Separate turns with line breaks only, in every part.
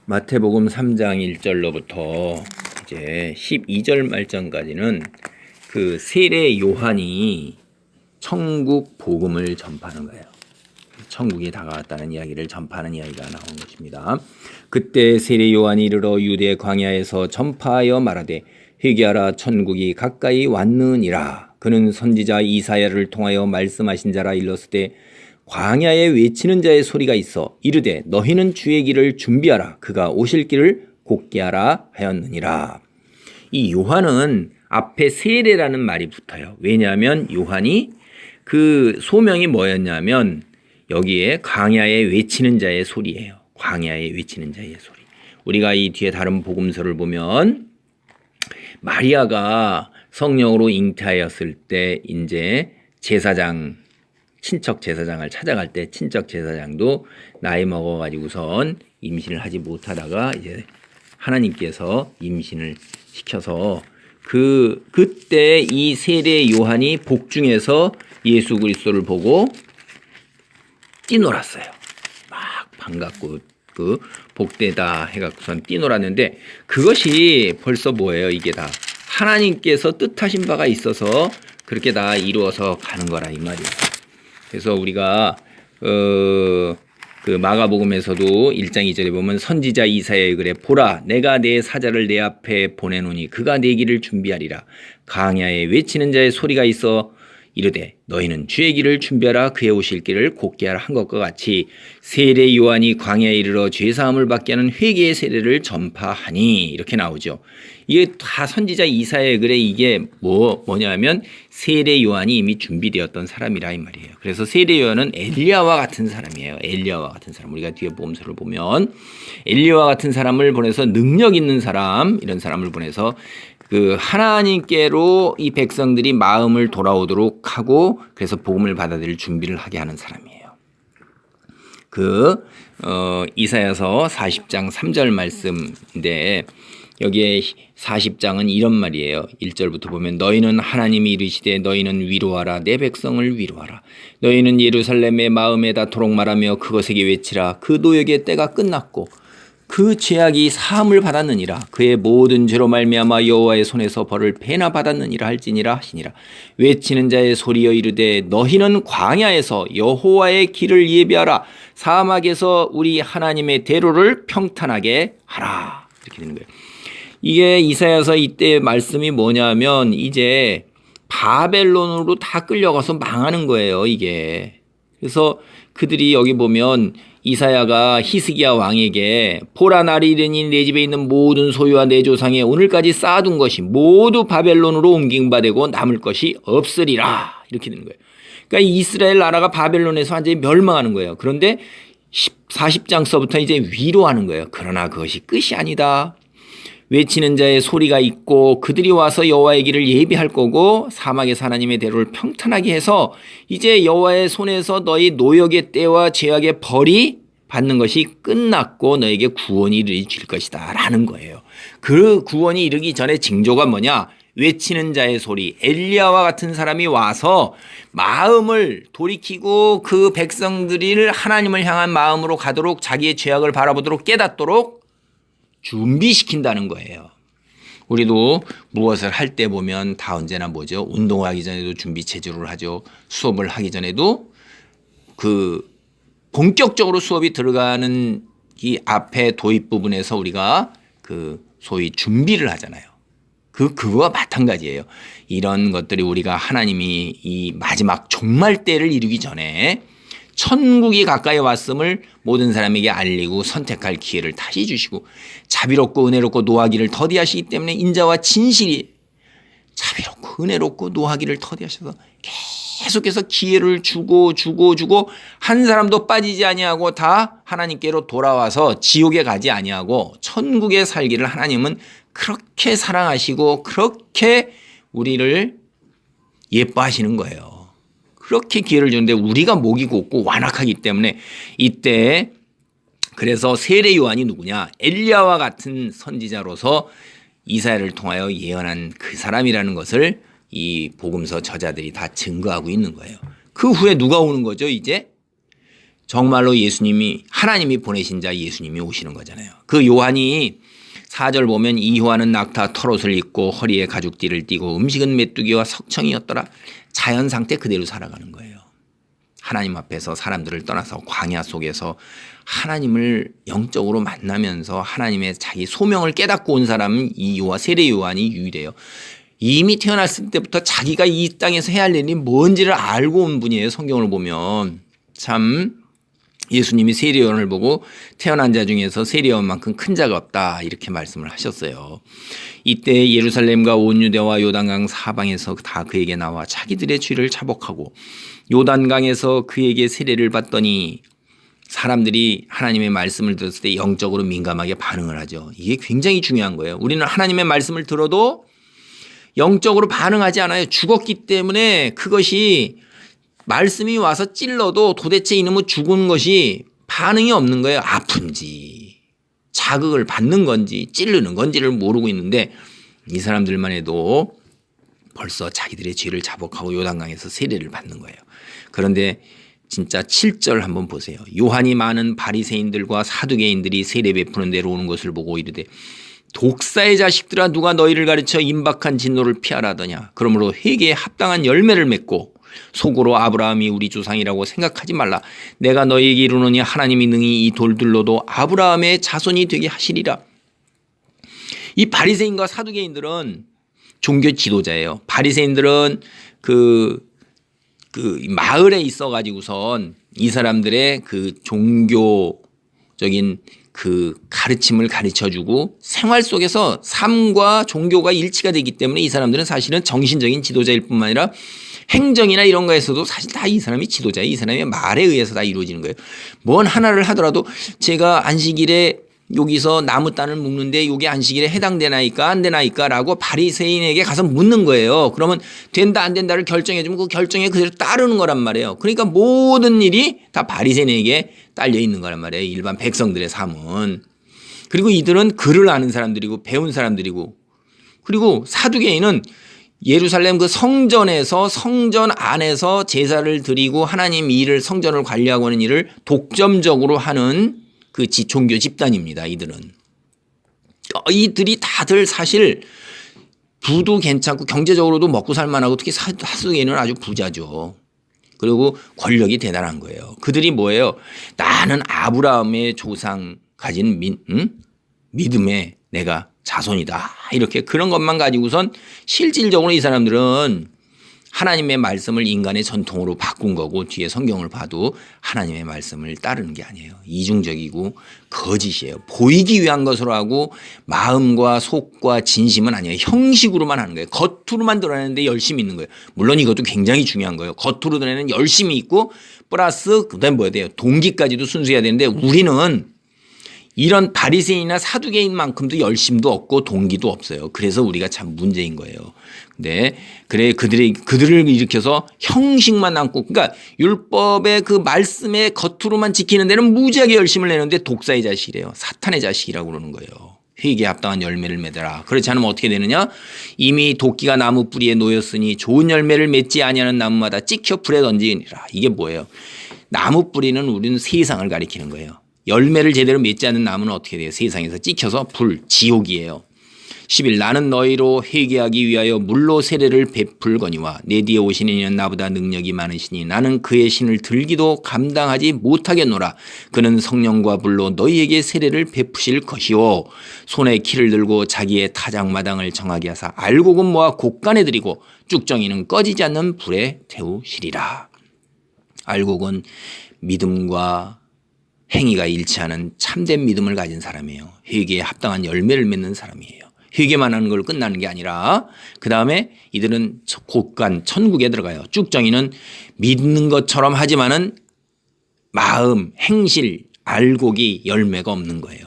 마태복음 3장 1절로부터 이제 12절 말전까지는 그 세례 요한이 천국 복음을 전파하는 거예요. 천국이 다가왔다는 이야기를 전파하는 이야기가 나온 것입니다. 그때 세례 요한이 이르러 유대 광야에서 전파하여 말하되 회개하라 천국이 가까이 왔느니라. 그는 선지자 이사야를 통하여 말씀하신 자라 일렀으되 광야에 외치는 자의 소리가 있어 이르되 너희는 주의 길을 준비하라. 그가 오실 길을 곧게 하라 하였느니라. 이 요한은 앞에 세례라는 말이 붙어요. 왜냐하면 요한이 그 소명이 뭐였냐면 여기에 광야에 외치는 자의 소리예요. 광야에 외치는 자의 소리. 우리가 이 뒤에 다른 복음서를 보면 마리아가 성령으로 잉태하였을 때 이제 제사장 친척 제사장을 찾아갈 때 친척 제사장도 나이 먹어가지고선 임신을 하지 못하다가 이제 하나님께서 임신을 시켜서 그때 이 세례 요한이 복중에서 예수 그리스도를 보고 뛰놀았어요. 막 반갑고 그 복되다 해갖고선 뛰놀았는데 그것이 벌써 뭐예요? 이게 다 하나님께서 뜻하신 바가 있어서 그렇게 다 이루어서 가는 거라 이 말이에요. 그래서 우리가 그 마가복음에서도 1장 2절에 보면 선지자 이사야의 글에 보라 내가 내 사자를 내 앞에 보내노니 그가 내 길을 준비하리라. 광야에 외치는 자의 소리가 있어 이르되 너희는 주의 길을 준비하라. 그의 오실 길을 곧게 하라 한 것과 같이 세례 요한이 광야에 이르러 죄사함을 받게 하는 회개의 세례를 전파하니 이렇게 나오죠. 이게 다 선지자 이사야의 글에 이게 뭐냐면 세례 요한이 이미 준비되었던 사람이라 이 말이에요. 그래서 세례 요한은 엘리야와 같은 사람이에요. 엘리야와 같은 사람. 우리가 뒤에 복음서를 보면 엘리야와 같은 사람을 보내서 능력 있는 사람 이런 사람을 보내서 그 하나님께로 이 백성들이 마음을 돌아오도록 하고 그래서 복음을 받아들일 준비를 하게 하는 사람이에요. 이사야서 40장 3절 말씀인데 여기에 40장은 이런 말이에요. 1절부터 보면 너희는 하나님이 이르시되 너희는 위로하라 내 백성을 위로하라. 너희는 예루살렘의 마음에 닿도록 말하며 그것에게 외치라. 그 노역의 때가 끝났고 그 죄악이 사함을 받았느니라. 그의 모든 죄로 말미암아 여호와의 손에서 벌을 배나 받았느니라 할지니라 하시니라. 외치는 자의 소리여 이르되 너희는 광야에서 여호와의 길을 예비하라. 사막에서 우리 하나님의 대로를 평탄하게 하라. 이렇게 되는 거예요. 이게 이사야서 이때 말씀이 뭐냐면 이제 바벨론으로 다 끌려가서 망하는 거예요. 이게. 그래서 그들이 여기 보면 이사야가 히스기야 왕에게 보라 날이 이르니 내 집에 있는 모든 소유와 내 조상에 오늘까지 쌓아둔 것이 모두 바벨론으로 옮김받되고 남을 것이 없으리라. 이렇게 되는 거예요. 그러니까 이스라엘 나라가 바벨론에서 완전히 멸망하는 거예요. 그런데 40장서부터 이제 위로하는 거예요. 그러나 그것이 끝이 아니다. 외치는 자의 소리가 있고 그들이 와서 여호와의 길을 예비할 거고 사막에서 하나님의 대로를 평탄하게 해서 이제 여호와의 손에서 너희 노역의 때와 죄악의 벌이 받는 것이 끝났고 너에게 구원이 이르질 것이다 라는 거예요. 그 구원이 이르기 전에 징조가 뭐냐? 외치는 자의 소리. 엘리야와 같은 사람이 와서 마음을 돌이키고 그 백성들을 하나님을 향한 마음으로 가도록 자기의 죄악을 바라보도록 깨닫도록 준비시킨다는 거예요. 우리도 무엇을 할 때 보면 다 언제나 뭐죠? 운동하기 전에도 준비 체조를 하죠. 수업을 하기 전에도 그 본격적으로 수업이 들어가는 이 앞에 도입 부분에서 우리가 그 소위 준비를 하잖아요. 그거와 마찬가지예요. 이런 것들이 우리가 하나님이 이 마지막 종말 때를 이루기 전에 천국이 가까이 왔음을 모든 사람에게 알리고 선택할 기회를 다시 주시고 자비롭고 은혜롭고 노하기를 더디하시기 때문에 인자와 진실이 자비롭고 은혜롭고 노하기를 더디하셔서 계속해서 기회를 주고 한 사람도 빠지지 아니하고 다 하나님께로 돌아와서 지옥에 가지 아니하고 천국에 살기를 하나님은 그렇게 사랑하시고 그렇게 우리를 예뻐하시는 거예요. 그렇게 기회를 주는데 우리가 목이 곧고 완악하기 때문에 이때 그래서 세례 요한이 누구냐? 엘리야와 같은 선지자로서 이사야를 통하여 예언한 그 사람이라는 것을 이 복음서 저자들이 다 증거하고 있는 거예요. 그 후에 누가 오는 거죠? 이제 정말로 예수님이 하나님이 보내신 자 예수님이 오시는 거잖아요. 그 요한이 4절 보면 이 요한은 낙타 털옷을 입고 허리에 가죽띠를 띠고 음식은 메뚜기와 석청이었더라. 자연 상태 그대로 살아가는 거예요. 하나님 앞에서 사람들을 떠나서 광야 속에서 하나님을 영적으로 만나면서 하나님의 자기 소명을 깨닫고 온 사람은 이 세례 요한이 유일해요. 이미 태어났을 때부터 자기가 이 땅에서 해야 할 일이 뭔지를 알고 온 분이에요. 성경을 보면. 참 예수님이 세례 요한을 보고 태어난 자 중에서 세례 요한만큼 큰 자가 없다 이렇게 말씀을 하셨어요. 이때 예루살렘과 온 유대와 요단강 사방에서 다 그에게 나와 자기들의 죄를 자복하고 요단강에서 그에게 세례를 받더니 사람들이 하나님의 말씀을 들었을 때 영적으로 민감하게 반응을 하죠. 이게 굉장히 중요한 거예요. 우리는 하나님의 말씀을 들어도 영적으로 반응하지 않아요. 죽었기 때문에 그것이 말씀이 와서 찔러도 도대체 이놈은 죽은 것이 반응이 없는 거예요. 아픈지 자극을 받는 건지 찌르는 건지를 모르고 있는데 이 사람들만 해도 벌써 자기들의 죄를 자복하고 요단강에서 세례를 받는 거예요. 그런데 진짜 7절 한번 보세요. 요한이 많은 바리새인들과 사두개인들이 세례 베푸는 데로 오는 것을 보고 이르되 독사의 자식들아 누가 너희를 가르쳐 임박한 진노를 피하라 하더냐. 그러므로 회개에 합당한 열매를 맺고 속으로 아브라함이 우리 조상이라고 생각하지 말라. 내가 너희에게 이르노니 하나님이 능히 이 돌들로도 아브라함의 자손이 되게 하시리라. 이 바리새인과 사두개인들은 종교 지도자예요. 바리새인들은 그 마을에 있어 가지고선 이 사람들의 그 종교적인 그 가르침을 가르쳐주고 생활 속에서 삶과 종교가 일치가 되기 때문에 이 사람들은 사실은 정신적인 지도자일 뿐만 아니라 행정이나 이런 거에서도 사실 다 이 사람이 지도자예요. 이 사람의 말에 의해서 다 이루어지는 거예요. 뭔 하나를 하더라도 제가 안식일에 여기서 나무 단을 묶는데 이게 안식일에 해당되나이까 안 되나이까 라고 바리새인에게 가서 묻는 거예요. 그러면 된다 안 된다를 결정해 주면 그 결정에 그대로 따르는 거란 말이에요. 그러니까 모든 일이 다 바리새인에게 딸려 있는 거란 말이에요. 일반 백성들의 삶은. 그리고 이들은 글을 아는 사람들이고 배운 사람들이고 그리고 사두개인은 예루살렘 그 성전에서 성전 안에서 제사를 드리고 하나님 일을 성전을 관리하고 하는 일을 독점적으로 하는 그 종교 집단입니다. 이들이 다들 사실 부도 괜찮고 경제적으로도 먹고 살만하고 특히 사두개인은 아주 부자죠. 그리고 권력이 대단한 거예요. 그들이 뭐예요? 나는 아브라함의 조상 가진 믿음에 내가 자손이다. 이렇게 그런 것만 가지고선 실질적으로 이 사람들은 하나님의 말씀을 인간의 전통으로 바꾼 거고 뒤에 성경을 봐도 하나님의 말씀을 따르는 게 아니에요. 이중적이고 거짓이에요. 보이기 위한 것으로 하고 마음과 속과 진심은 아니에요. 형식으로만 하는 거예요. 겉으로만 드러내는데 열심히 있는 거예요. 물론 이것도 굉장히 중요한 거예요. 겉으로 드러내는 열심히 있고 플러스 그다음에 뭐야 돼요. 동기까지도 순수해야 되는데 우리는 이런 바리새인이나 사두개인만큼도 열심도 없고 동기도 없어요. 그래서 우리가 참 문제인 거예요. 근데 그래 그들을 일으켜서 형식만 남고 그러니까 율법의 그 말씀의 겉으로만 지키는 데는 무지하게 열심을 내는데 독사의 자식이래요. 사탄의 자식이라고 그러는 거예요. 회개에 합당한 열매를 맺어라. 그렇지 않으면 어떻게 되느냐? 이미 도끼가 나무 뿌리에 놓였으니 좋은 열매를 맺지 아니하는 나무마다 찍혀 불에 던지니라. 이게 뭐예요? 나무 뿌리는 우리는 세상을 가리키는 거예요. 열매를 제대로 맺지 않는 나무는 어떻게 돼요? 세상에서 찍혀서 불, 지옥이에요. 10일 나는 너희로 회개하기 위하여 물로 세례를 베풀거니와 내 뒤에 오시는 이는 나보다 능력이 많으시니 나는 그의 신을 들기도 감당하지 못하겠노라. 그는 성령과 불로 너희에게 세례를 베푸실 것이요 손에 키를 들고 자기의 타작마당을 정하게 하사 알곡은 모아 곡간에 들이고 쭉정이는 꺼지지 않는 불에 태우시리라. 알곡은 믿음과 행위가 일치하는 참된 믿음을 가진 사람이에요. 회개에 합당한 열매를 맺는 사람이에요. 회개만 하는 걸로 끝나는 게 아니라 그 다음에 이들은 곡간 천국에 들어가요. 쭉정이는 믿는 것처럼 하지만은 마음, 행실, 알곡이 열매가 없는 거예요.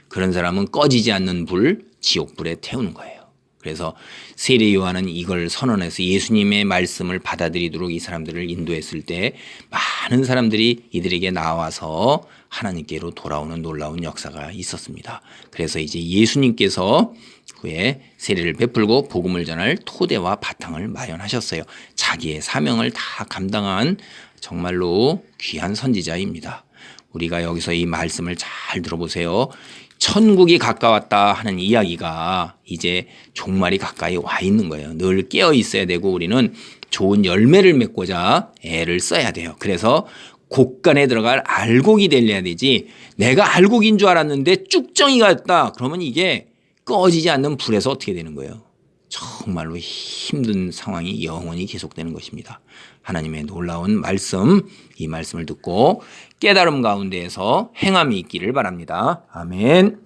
그런 사람은 꺼지지 않는 불, 지옥불에 태우는 거예요. 그래서 세례 요한은 이걸 선언해서 예수님의 말씀을 받아들이도록 이 사람들을 인도했을 때 많은 사람들이 이들에게 나와서 하나님께로 돌아오는 놀라운 역사가 있었습니다. 그래서 이제 예수님께서 후에 세례를 베풀고 복음을 전할 토대와 바탕을 마련하셨어요. 자기의 사명을 다 감당한 정말로 귀한 선지자입니다. 우리가 여기서 이 말씀을 잘 들어보세요. 천국이 가까웠다 하는 이야기가 이제 종말이 가까이 와 있는 거예요. 늘 깨어 있어야 되고 우리는 좋은 열매를 맺고자 애를 써야 돼요. 그래서 곳간에 들어갈 알곡이 되려야 되지, 내가 알곡인 줄 알았는데 쭉정이가 있다 그러면 이게 꺼지지 않는 불에서 어떻게 되는 거예요? 정말로 힘든 상황이 영원히 계속되는 것입니다. 하나님의 놀라운 말씀, 이 말씀을 듣고 깨달음 가운데에서 행함이 있기를 바랍니다. 아멘.